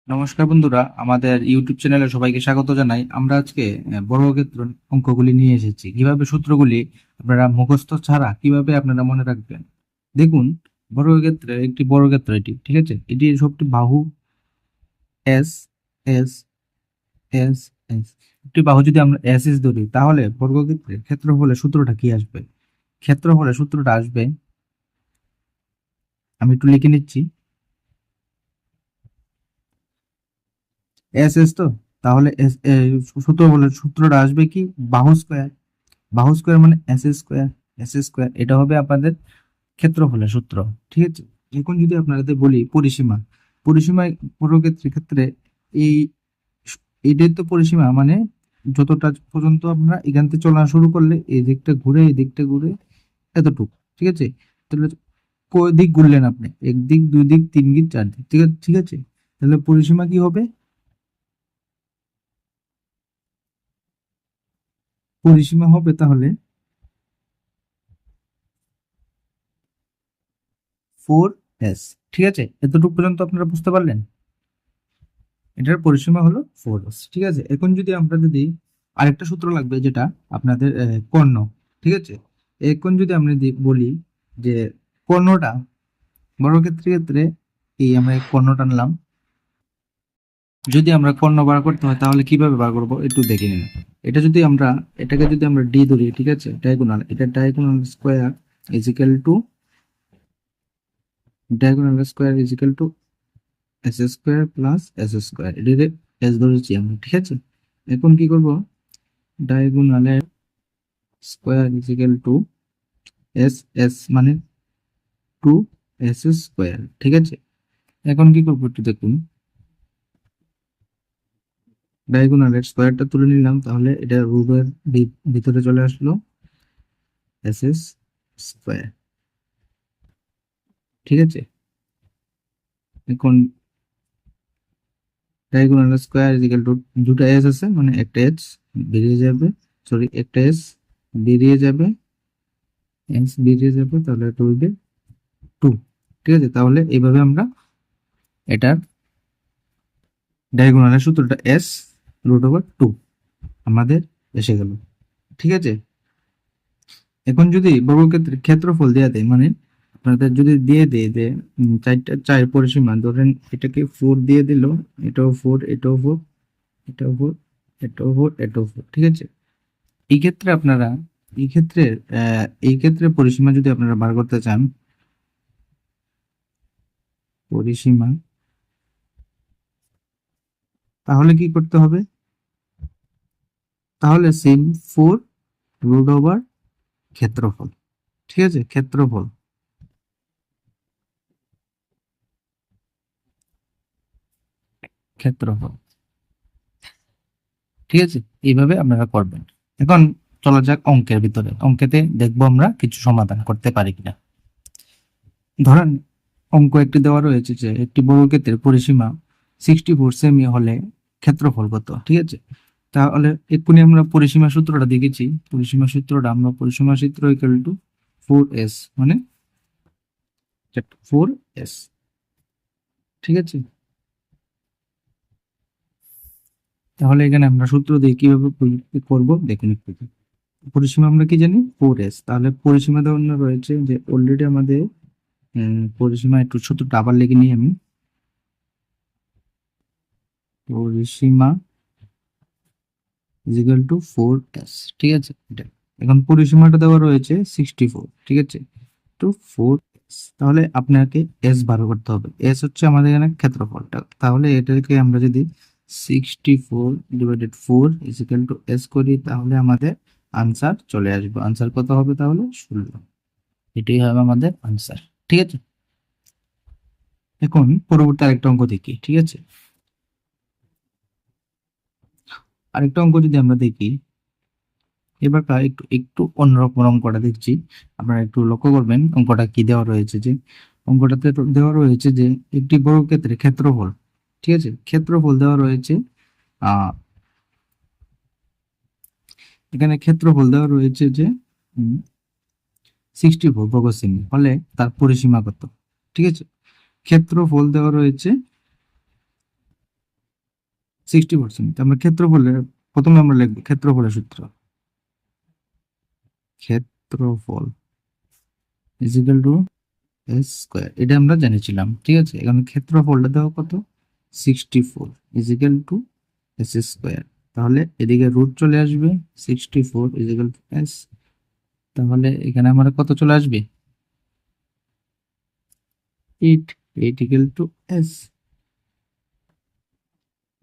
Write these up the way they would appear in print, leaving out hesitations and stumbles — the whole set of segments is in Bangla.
নমস্কার বন্ধুরা, আমাদের ইউটিউব চ্যানেলে সবাইকে স্বাগত জানাই। আমরা আজকে বর্গক্ষেত্র অঙ্কগুলি নিয়ে এসেছি। কিভাবে সূত্রগুলি আপনারা মুখস্থ ছাড়া কিভাবে আপনারা মনে রাখবেন। দেখুন, বর্গক্ষেত্রে একটি বর্গক্ষেত্র, এটি ঠিক আছে, এটি সবটি বাহু এস এস এস এস। একটি বাহু যদি আমরা এস এস ধরি, তাহলে বর্গক্ষেত্রের ক্ষেত্রফলের সূত্রটা কি আসবে? ক্ষেত্রফলের সূত্রটা আসবে, আমি একটু লিখে নিচ্ছি। এস এস তো, তাহলে সূত্রটা আসবে কি? বাহু স্কয়ার। বাহু স্কয়ার মানে এস স্কয়ার। এস স্কয়ার এটা হবে আপনাদের ক্ষেত্রফলের সূত্র। ঠিক আছে। এখন যদি আপনাদের বলি পরিসীমা, পরিসীমায় বর্গক্ষেত্রের ক্ষেত্রে এই এটাই তো পরিসীমা, মানে যতটা পর্যন্ত আপনারা এখান থেকে চলা শুরু করলে এই দিকটা ঘুরে এই দিকটা ঘুরে এতটুকু। ঠিক আছে। তাহলে কয় দিক ঘুরলেন আপনি? এক দিক, দুই দিক, তিন দিক, চার দিক। ঠিক আছে, ঠিক আছে। তাহলে পরিসীমা কি হবে? পরিসীমা হবে তাহলে 4s। ঠিক আছে, এতটুকু পর্যন্ত আপনারা বুঝতে পারলেন? এটার পরিসীমা হলো 4s। ঠিক আছে। এখন যদি আরেকটা সূত্র লাগবে, যেটা আপনাদের কর্ণ। ঠিক আছে। এখন যদি আমরা বলি যে কর্ণটা বর্গক্ষেত্রের ক্ষেত্রে এই আমরা কর্ণটা নিলাম, যদি আমরা কর্ণ বার করতে হয় তাহলে কিভাবে বার করব একটু দেখে নিন। এটাকে যদি আমরা ডি ধরি, ঠিক আছে, ডায়াগোনাল, এটা diagonal square equal to S square plus S square, এটাকে এস ধরেছি আমরা। ঠিক আছে। এখন কি করব? ডায়াগোনালের square equal to S, S মানে 2s স্কোয়ার। ঠিক আছে। এখন কি করবো একটু দেখুন, ডায়াগোনালের স্কোয়ারটা তুলে নিলাম, তাহলে এটা রুটের ভিতরে চলে আসলো এস স্কোয়ার। ঠিক আছে। এখন ডায়াগোনাল স্কোয়ার ইজিক্যাল টু, দুটো এস আছে মানে একটা এস বেরিয়ে যাবে, সরি একটা এস বেরিয়ে যাবে, এস বেরিয়ে যাবে, তাহলে এটা হইবে 2। ঠিক আছে। তাহলে এইভাবে আমরা এটার ডায়াগোনালের সূত্রটা এস √2 আমাদের এসে গেল। ঠিক আছে। এখন যদি বর্গক্ষেত্রের ক্ষেত্রফল দেয়া দেয়, মানে আপনাদের যদি দিয়ে দেয় যে চারটা চার পরিসীমা ধরেন, এটাকে 4 দিয়ে দিল, এটাও 4, এটাও 4, এটাও 4, এটাও 4, এটাও 4। ঠিক আছে। এই ক্ষেত্রে আপনারা এই ক্ষেত্রে পরিসীমা যদি আপনারা বার করতে চান, পরিসীমা, তাহলে কি করতে হবে? তাহলে সেম 4 √, ক্ষেত্রফল। ঠিক আছে, ক্ষেত্রফল, ক্ষেত্রফল। ঠিক আছে। এইভাবে আপনারা করবেন। এখন চলা যাক অঙ্কের ভিতরে। অঙ্কেতে দেখবো আমরা কিছু সমাধান করতে পারি কিনা। ধরেন অঙ্ক একটি দেওয়া রয়েছে যে একটি বর্গক্ষেত্রের পরিসীমা 64 সেমি হলে ক্ষেত্রফল কত। ঠিক আছে। তাহলে এক্ষুনি আমরা পরিসীমা সূত্রটা দেখেছি। পরিসীমা সূত্র ইকুয়াল টু 4s, মানে 4s। ঠিক আছে। তাহলে এখানে আমরা সূত্র দিয়ে কিভাবে করব দেখুন একটু। পরিসীমা আমরা কি জানি? 4s। তাহলে পরিসীমা দেওয়া রয়েছে যে অলরেডি আমাদের পরিসীমা, একটু সূত্রটা আবার লিখে নিই আমি। পরিসীমা ইজিক্যাল টু 4s। ঠিক আছে। এটা এখন পরিসীমাটা দেওয়া রয়েছে 64। ঠিক আছে, টু 4s। তাহলে আপনাকে এস বার করতে হবে। এস হচ্ছে আমাদের এখানে ক্ষেত্রফলটা। তাহলে এটাকে আমরা যদি 64/4 ইজিক্যাল টু এস করি, তাহলে আমাদের আনসার চলে আসবে। আনসার কত হবে? তাহলে 16। এটাই হবে আমাদের আনসার। ঠিক আছে। এখন পরবর্তী আরেকটা অঙ্ক দেখি। ঠিক আছে। আরেকটা অঙ্ক যদি আমরা দেখি, এবার একটু একটু অন্যরকম অঙ্কটা দেখছি। আপনারা একটু লক্ষ্য করবেন অঙ্কটা কি দেওয়া রয়েছে। যে অঙ্কটাতে দেওয়া রয়েছে যে একটি বর্গক্ষেত্রের ক্ষেত্রফল। ঠিক আছে, ক্ষেত্রফল দেওয়া রয়েছে। আহ এখানে ক্ষেত্রফল দেওয়া রয়েছে যে 64 বর্গ সেমি হলে তার পরিসীমা কত। ঠিক আছে। ক্ষেত্রফল দেওয়া রয়েছে 60%। আমরা ক্ষেত্রফলের প্রথমে আমরা লিখবো ক্ষেত্রফলের সূত্র, ক্ষেত্রফল is equal to S square, এটা আমরা জেনেছিলাম। ঠিক আছে, এখানে ক্ষেত্রফলটা দেখো কত, 64 is equal to S square. তাহলে এদিকে রুট চলে আসবে, 64 ইজ ইকুয়াল টু এস। তাহলে এখানে আমার কত চলে আসবে, 8 ইকুয়াল টু এস।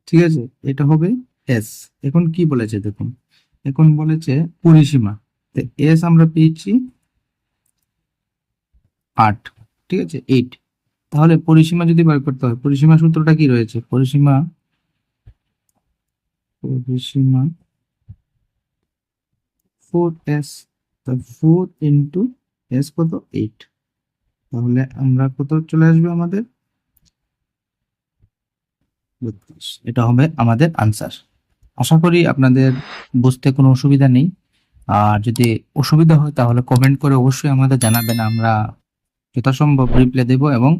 ঠিক আছে, এটা হবে এস। এখন কি বলেছে দেখুন, এখন বলেছে পরিসীমা, তো এস আমরা পেয়েছি 8, ঠিক আছে 8। তাহলে পরিসীমা যদি বার করতে হয়, পরিসীমা সূত্রটা কি রয়েছে, পরিসীমা 4s, তো 4 ইন্টু এস কত 8। তাহলে আমরা কত চলে আসবে আমাদের 32, এটা হবে আমাদের আনসার। আশা করি আপনাদের বুঝতে কোনো অসুবিধা নেই। আর যদি অসুবিধা হয় তাহলে কমেন্ট করে অবশ্যই আমাদের জানাবেন, আমরা যথাসম্ভব রিপ্লাই দেব এবং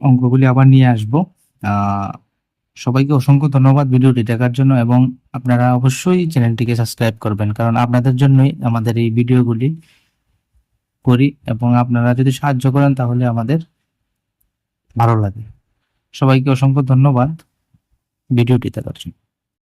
অঙ্কগুলি আবার নিয়ে আসবো। আহ সবাইকে অসংখ্য ধন্যবাদ ভিডিওটি দেখার জন্য, এবং আপনারা অবশ্যই চ্যানেলটিকে সাবস্ক্রাইব করবেন, কারণ আপনাদের জন্যই আমাদের এই ভিডিওগুলি করি, এবং আপনারা যদি সাহায্য করেন তাহলে আমাদের ভালো লাগে। সবাইকে অসংখ্য ধন্যবাদ ভিডিওটি দেখার জন্য।